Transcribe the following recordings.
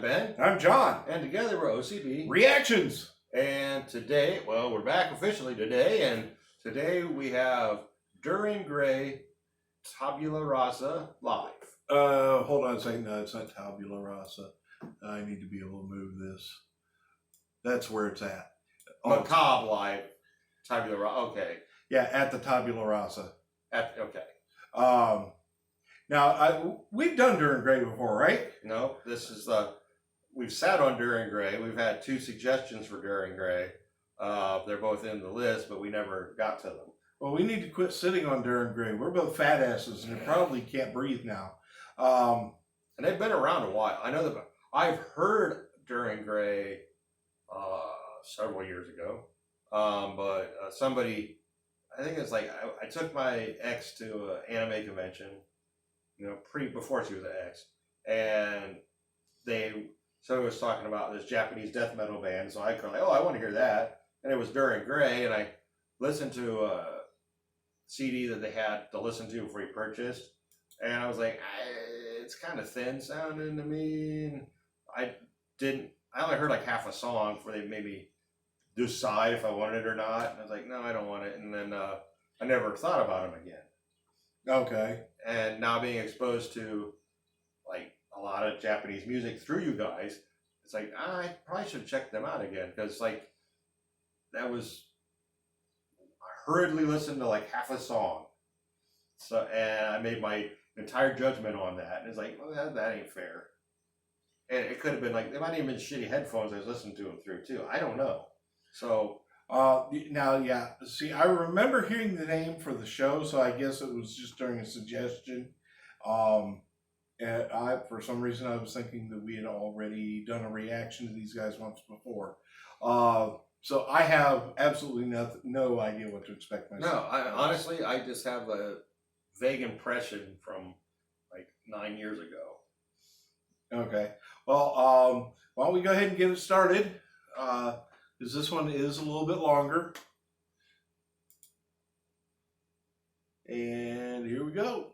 Ben. I'm John. And together we're OCB. Reactions. And today, well, we're back officially today. And today we have Dir En Grey, Tabula Rasa live. Hold on a second. No, it's not Tabula Rasa. I need to be able to move this. That's where it's at. Macabre live. Tabula Rasa. Okay. Yeah, at the Tabula Rasa. Okay. Now, we've done Dir En Grey before, right? No, this is we've sat on Dir En Grey. We've had 2 suggestions for Dir En Grey. They're both in the list, but we never got to them. Well, we need to quit sitting on Dir En Grey. We're both fat asses and you probably can't breathe now. And they've been around a while. I know that I've heard Dir En Grey several years ago. But somebody, I think it's like, I took my ex to an anime convention, you know, before she was an ex. And so it was talking about this Japanese death metal band. So I called, I want to hear that. And it was Dir En Grey. And I listened to a CD that they had to listen to before you purchased. And I was like, it's kind of thin sounding to me. And I only heard like half a song before they made me decide if I wanted it or not. And I was like, no, I don't want it. And then I never thought about them again. Okay. And now being exposed to like a lot of Japanese music through you guys, it's like, I probably should check them out again. Because like, I hurriedly listened to like half a song. So, and I made my entire judgment on that. And it's like, well, that ain't fair. And it could have been like, they might have been shitty headphones I was listening to them through too. I don't know. So now, yeah. See, I remember hearing the name for the show, so I guess it was just during a suggestion. And for some reason, I was thinking that we had already done a reaction to these guys once before. So I have absolutely no idea what to expect myself. No, honestly, I just have a vague impression from like 9 years ago. Okay. Well, why don't we go ahead and get it started? Because this one is a little bit longer. And here we go.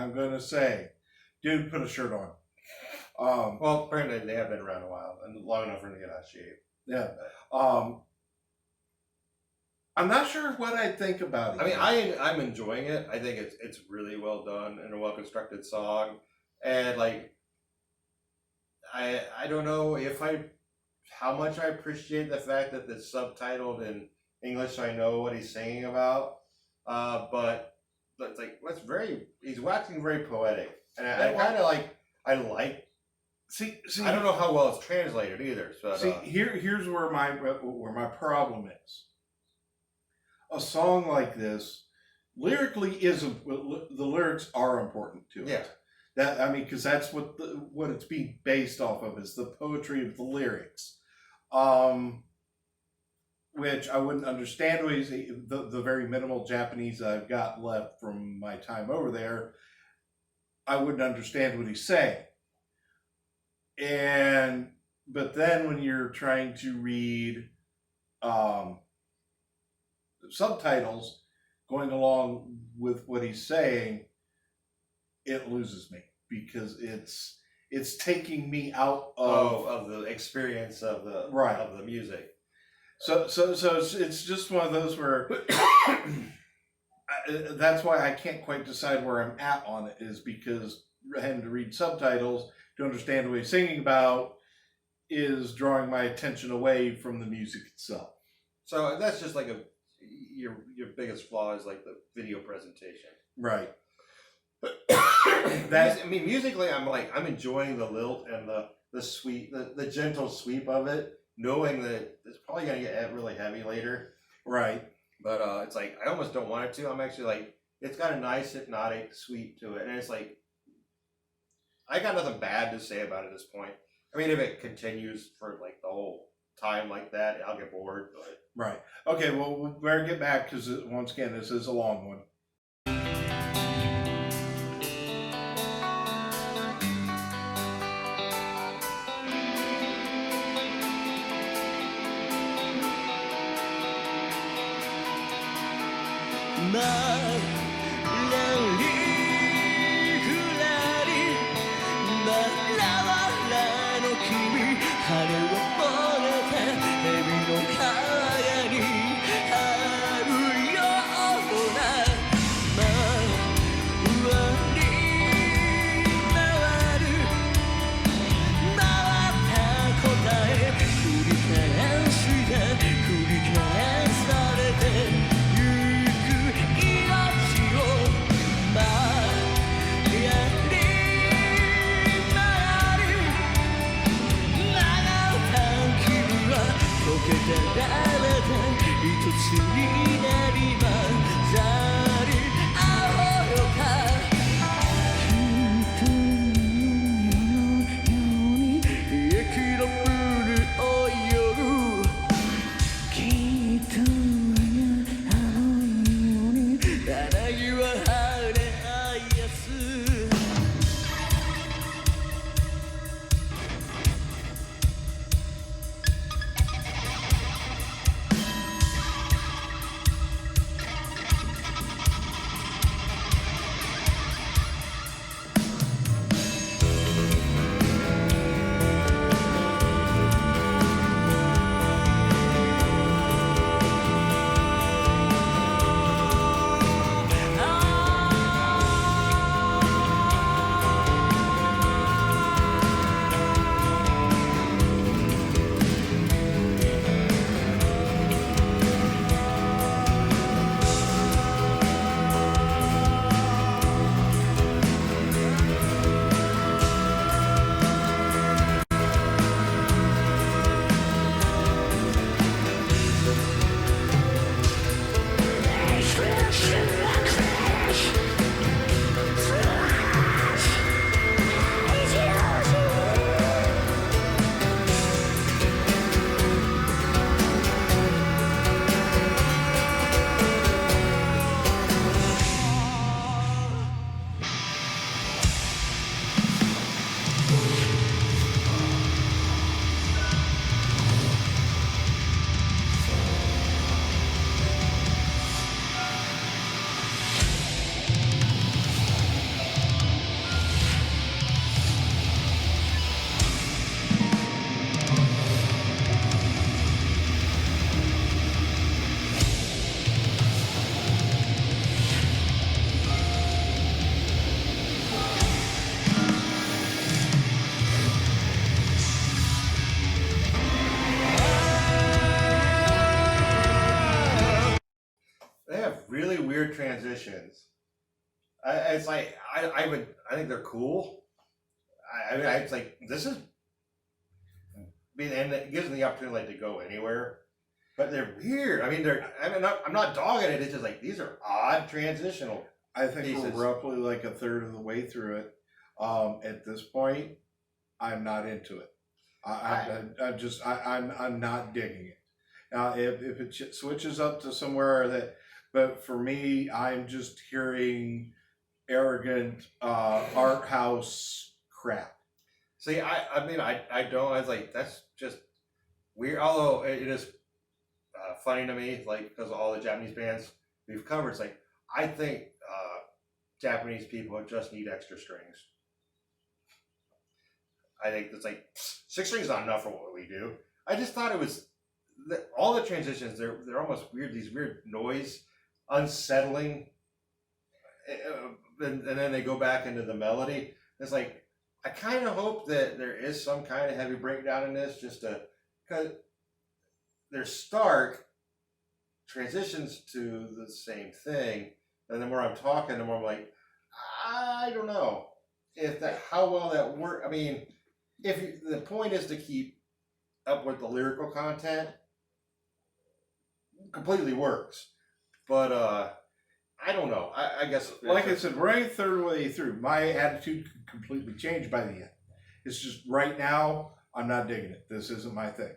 I'm going to say, dude, put a shirt on. Well, apparently they have been around a while and long enough for them to get out of shape. Yeah. I'm not sure what I think about it. I mean, I'm enjoying it. I think it's really well done and a well constructed song, and like I don't know how much I appreciate the fact that it's subtitled in English, so I know what he's singing about. But it's like he's waxing very poetic, and I kind of like. See, I don't know how well it's translated either. So here's where my problem is. A song like this, lyrically, the lyrics are important to it. Yeah. Because that's what it's being based off of, is the poetry of the lyrics. Which I wouldn't understand the very minimal Japanese I've got left from my time over there. I wouldn't understand what he's saying. But then when you're trying to read subtitles going along with what he's saying, it loses me, because it's taking me out of the experience of the of the music. So it's just one of those where that's why I can't quite decide where I'm at on it, is because having to read subtitles to understand what he's singing about is drawing my attention away from the music itself. So that's just like your biggest flaw is like the video presentation. Right. Musically, I'm enjoying the lilt and the sweep, the gentle sweep of it, knowing that it's probably gonna get really heavy later. Right. But it's like I almost don't want it to. I'm actually like, it's got a nice hypnotic sweep to it, and it's like I got nothing bad to say about it at this point. I mean, if it continues for like the whole time like that, I'll get bored. But right. Okay. Well, we better get back, because once again, this is a long one. weird transitions. It's like I think they're cool. I mean, it's like this is, I mean, and it gives them the opportunity like to go anywhere, but they're weird. I mean, I'm not dogging it. It's just like these are odd transitional. I think pieces. we're roughly like a third of the way through it. At this point, I'm not into it. I'm not digging it. Now, if it switches up to somewhere that, but for me, I'm just hearing arrogant art house crap. See, I mean, I don't. I was like, that's just weird. Although it is funny to me, like because of all the Japanese bands we've covered. It's like I think Japanese people just need extra strings. I think it's like 6 strings is not enough for what we do. I just thought it was all the transitions. They're almost weird. These weird noise, unsettling, and then they go back into the melody. It's like I kind of hope that there is some kind of heavy breakdown in this, just to because they're stark transitions to the same thing, and the more I'm talking, the more I'm like, I don't know if that how well that work. I mean, if the point is to keep up with the lyrical content, completely works. But I don't know. I guess like I said, we're only a third way through. My attitude could completely change by the end. It's just right now, I'm not digging it. This isn't my thing.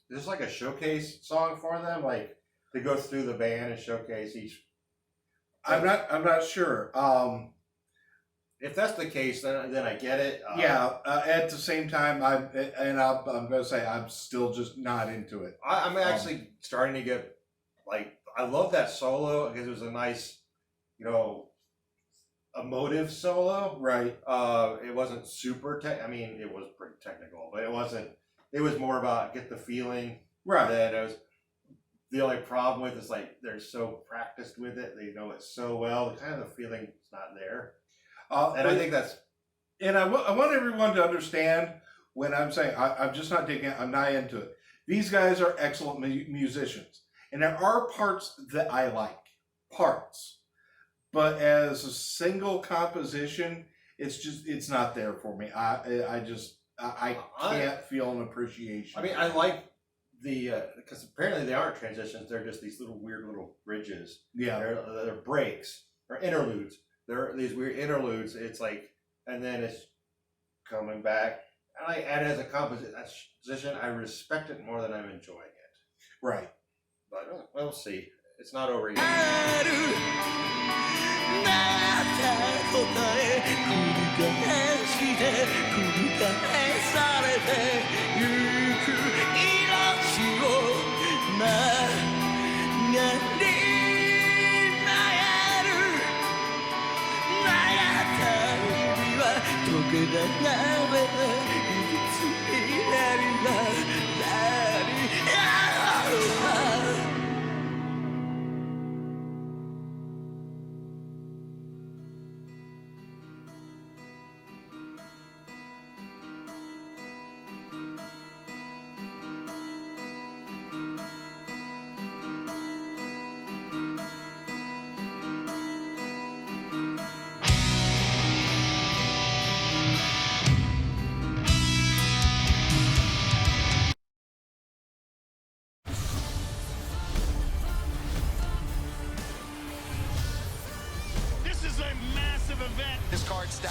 Is this like a showcase song for them? Like they go through the band and showcase each I'm not sure. If that's the case, then I get it. At the same time, I'm going to say I'm still just not into it. I'm actually starting to get like, I love that solo because it was a nice, emotive solo. Right. It wasn't super I mean, it was pretty technical, but it wasn't. It was more about get the feeling. Right. That it was. The only problem with is like they're so practiced with it, they know it so well. Kind of the feeling is not there. And I think that's. And I want everyone to understand when I'm saying I'm just not digging it, I'm not into it. These guys are excellent musicians. And there are parts that I like. Parts. But as a single composition, it's not there for me. I can't feel an appreciation. I mean, I like because apparently they aren't transitions, they're just these weird little bridges. Yeah. They're breaks or interludes. There are these weird interludes. It's like, and then it's coming back. And as a composition, I respect it more than I'm enjoying it. Right. But we'll see. It's not over yet.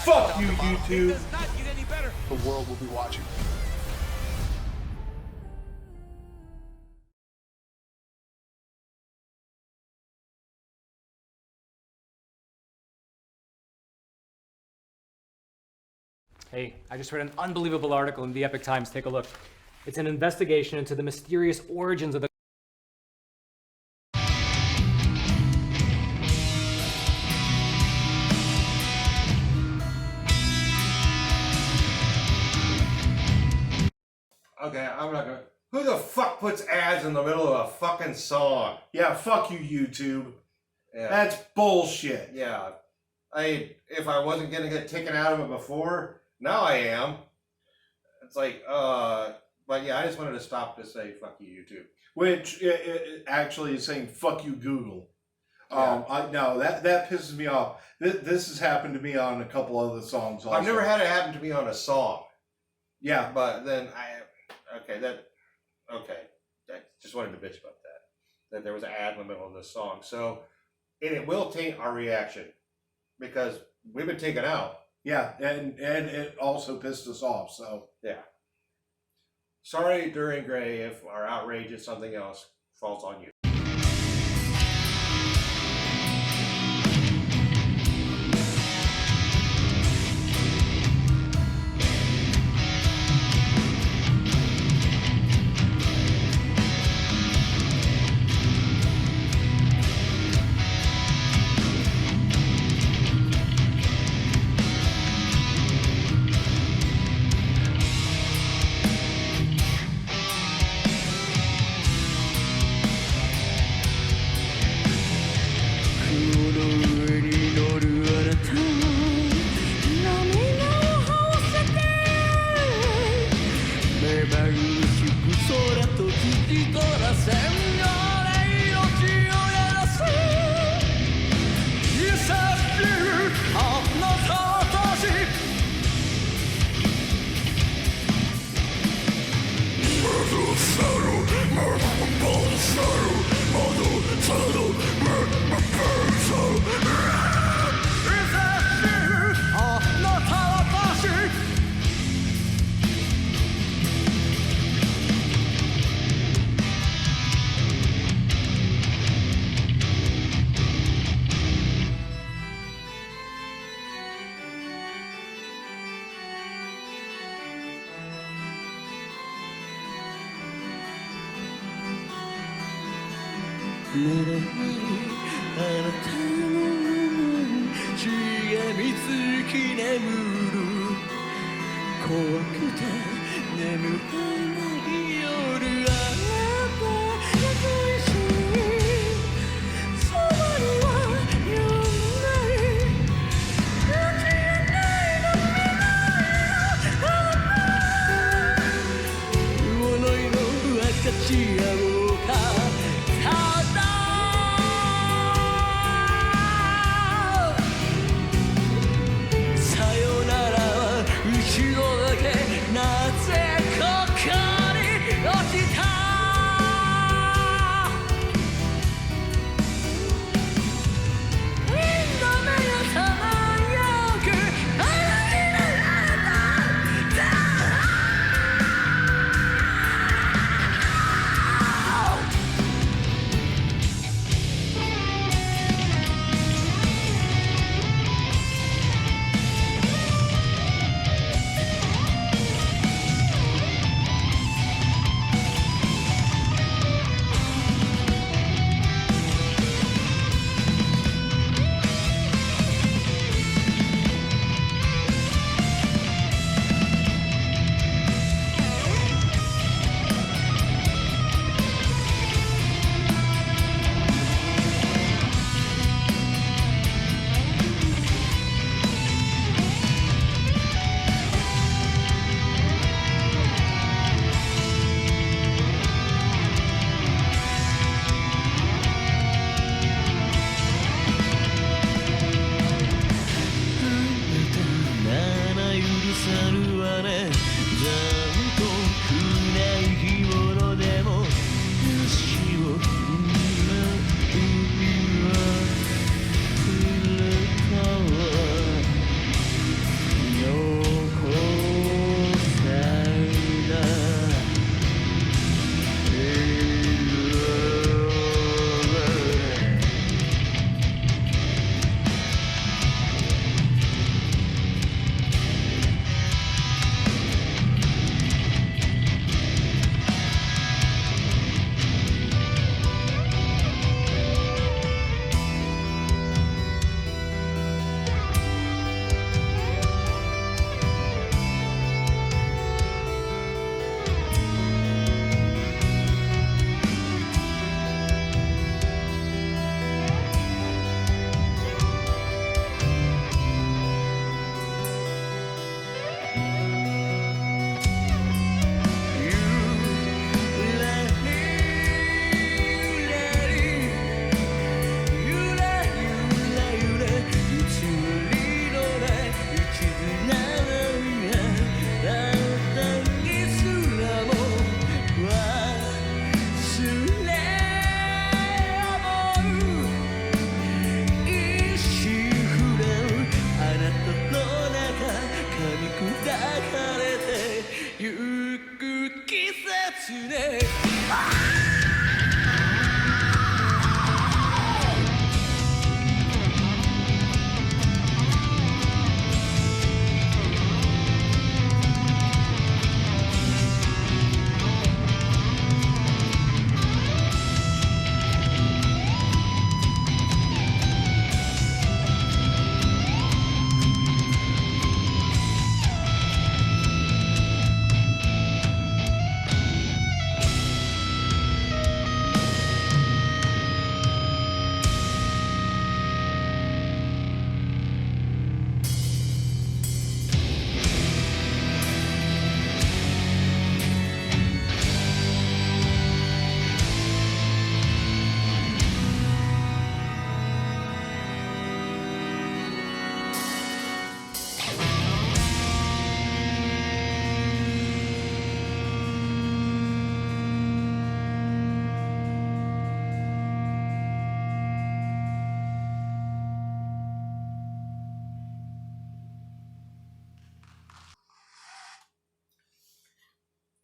Fuck you, YouTube. It does not get any better. The world will be watching. Hey, I just read an unbelievable article in the Epic Times. Take a look. It's an investigation into the mysterious origins of the Okay, I'm not gonna. Who the fuck puts ads in the middle of a fucking song? Yeah, fuck you, YouTube. Yeah. That's bullshit. Yeah. If I wasn't gonna get taken out of it before, now I am. It's like, but yeah, I just wanted to stop to say fuck you, YouTube. Which actually is saying fuck you, Google. Yeah. No, that pisses me off. This has happened to me on a couple other songs also. I've never had it happen to me on a song. Yeah. But then I just wanted to bitch about that there was an ad in the middle of this song. So, and it will taint our reaction because we've been taken out. Yeah, and it also pissed us off. So yeah. Sorry, Dir En Grey, if our outrage is something else, falls on you. 目の前にあなたの血がみつき眠る怖くて眠れない夜あなたが恋しいそばにはいない消えないの未来の想いの分かち合おうかたださよならは一度だけなぜここに落ちたみんな目がさまよく離れないだ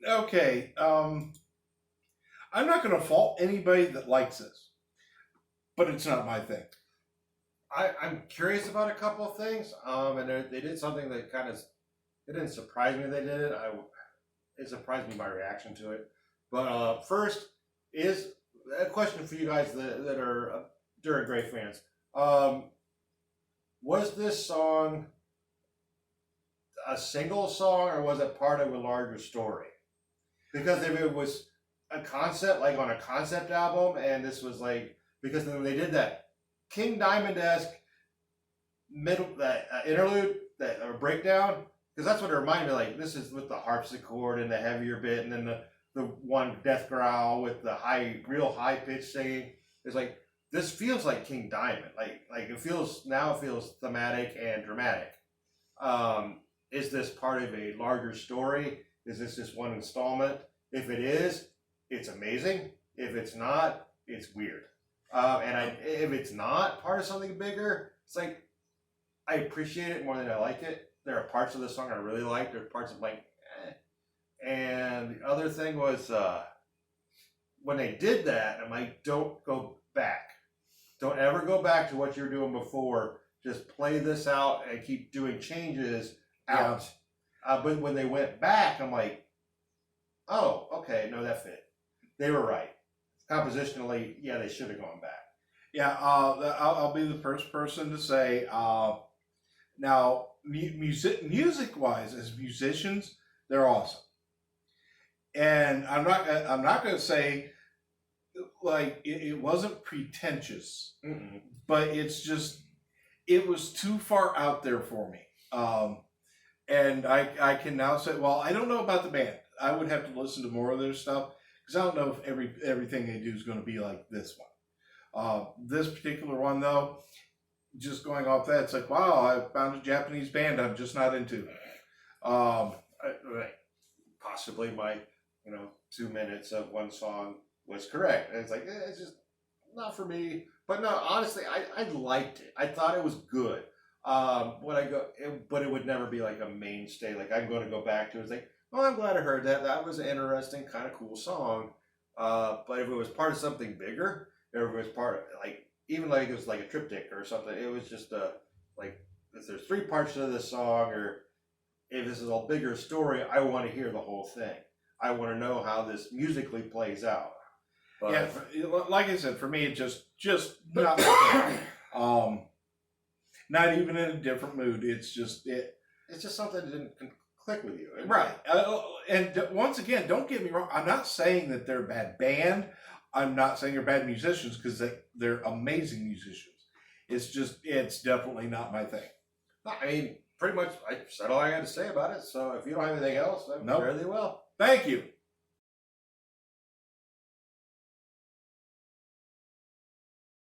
Okay, I'm not going to fault anybody that likes this, but it's not my thing. I'm curious about a couple of things, and they did something that kind of, it didn't surprise me they did it. It surprised me my reaction to it. But first is a question for you guys that are Dir En Grey fans. Was this song a single song, or was it part of a larger story? Because if it was a concept, like on a concept album, and this was like, because when they did that King Diamond-esque middle, that interlude, that breakdown, because that's what it reminded me. Like, this is with the harpsichord and the heavier bit, and then the one death growl with the real high pitched singing. It's like, this feels like King Diamond. Like it feels thematic and dramatic. Is this part of a larger story? Is this just one installment? If it is, it's amazing. If it's not, it's weird. If it's not part of something bigger, it's like, I appreciate it more than I like it. There are parts of the song I really like. There are parts of like, eh. And the other thing was, when they did that, I'm like, don't go back. Don't ever go back to what you were doing before. Just play this out and keep doing changes out. Yeah. But when they went back, I'm like, oh, okay, no, that fit. They were right. Compositionally, yeah, they should have gone back. Yeah, I'll be the first person to say, now, music-wise, as musicians, they're awesome. And I'm not going to say, like, it wasn't pretentious, but it's just, it was too far out there for me. And I can now say, well, I don't know about the band. I would have to listen to more of their stuff, because I don't know if everything they do is going to be like this one. This particular one, though, just going off that, it's like, wow, I found a Japanese band I'm just not into. Possibly my, 2 minutes of one song was correct. And it's like, it's just not for me. But no, honestly, I liked it. I thought it was good. But it would never be like a mainstay. Like, I'm going to go back to it. It's like, oh, I'm glad I heard that. That was an interesting, kind of cool song. But if it was part of something bigger, or if it was part of, like, even like it was like a triptych or something, it was just like, if there's 3 parts to this song, or if this is a bigger story, I want to hear the whole thing. I want to know how this musically plays out. But, yeah, like I said, for me, it just not my thing. Not even in a different mood. It's just something that didn't click with you. Right. And once again, don't get me wrong. I'm not saying that they're a bad band. I'm not saying they're bad musicians, because they're amazing musicians. It's definitely not my thing. I mean, pretty much I said all I had to say about it. So if you don't have anything else, then fairly well. Thank you.